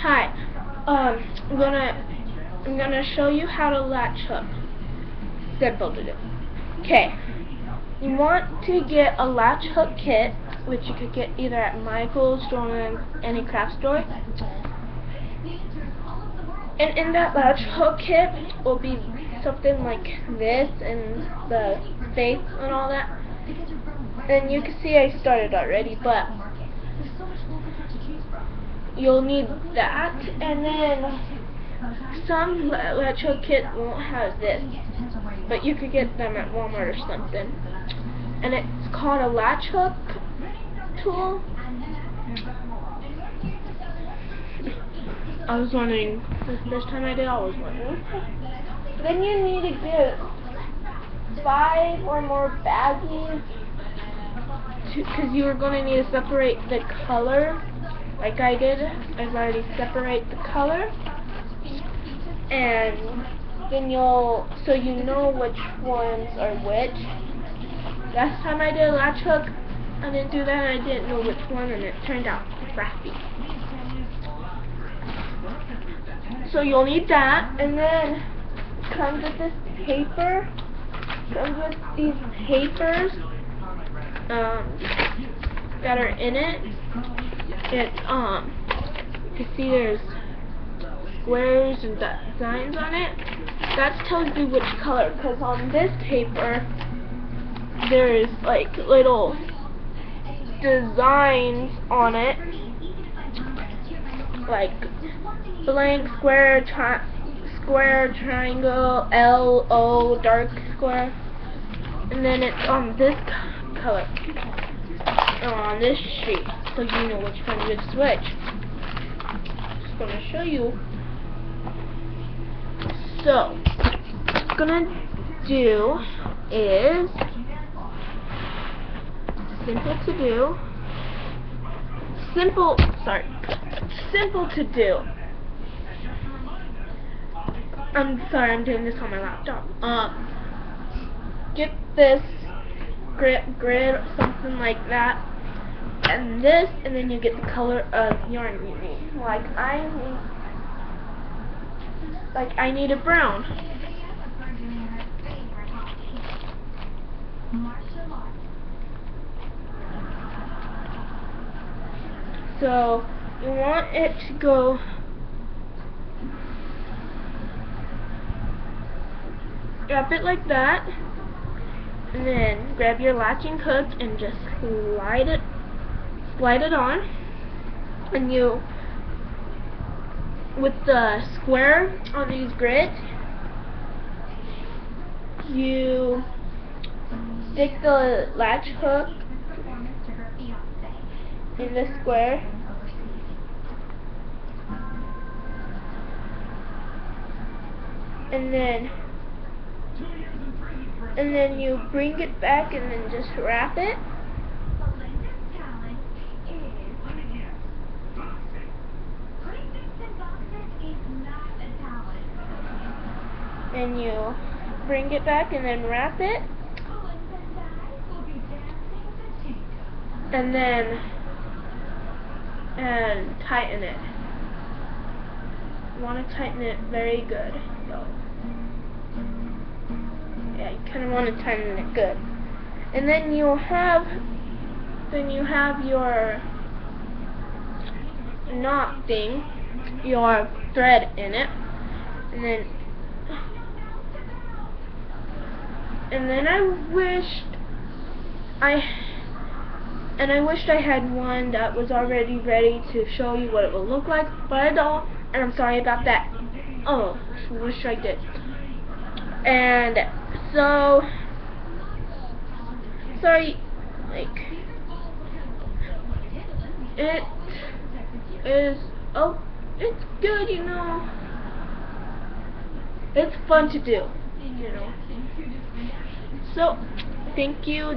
Hi. I'm gonna show you how to latch hook. Simple to do. Okay. You want to get a latch hook kit, which you could get either at Michael's or any craft store. And in that latch hook kit will be something like this and the face and all that. And you can see I started already, but you'll need that, and then some latch hook kits won't have this, but you could get them at Walmart or something. And it's called a latch hook tool. I was wondering, the first time I did, I was wondering. Then you need to get 5 or more baggies, because you are going to need to separate the color, like I did. I've already separated the color, and then so you know which ones are which. Last time I did a latch hook, I didn't do that, and I didn't know which one, and it turned out crappy. So you'll need that, and then it comes with this paper. Comes with these papers that are in it. You can see there's squares and designs on it. That tells you which color, because on this paper there's like little designs on it, like blank, square, triangle, L, O, dark square, and then it's on this color on this sheet, so you know which one you would switch. Just gonna show you. So what I'm gonna do is simple to do. I'm sorry, I'm doing this on my laptop. Get this grid or something like that, and this, and then you get the color of yarn you need. Like I need a brown. So you want it to go wrap it like that, and then grab your latching hook and just slide it on, and you, with the square on these grids, you stick the latch hook in the square, and then you bring it back and then just wrap it. And you bring it back and then wrap it. And then tighten it. You want to tighten it very good. So yeah, you kind of want to tighten it good. And then you have your knot thing, your thread in it, and then I wished I had one that was already ready to show you what it will look like, but I don't, and I'm sorry about that. Oh, wish I did. And so, sorry, like, it is, oh, it's good, you know. It's fun to do, you know. So, thank you.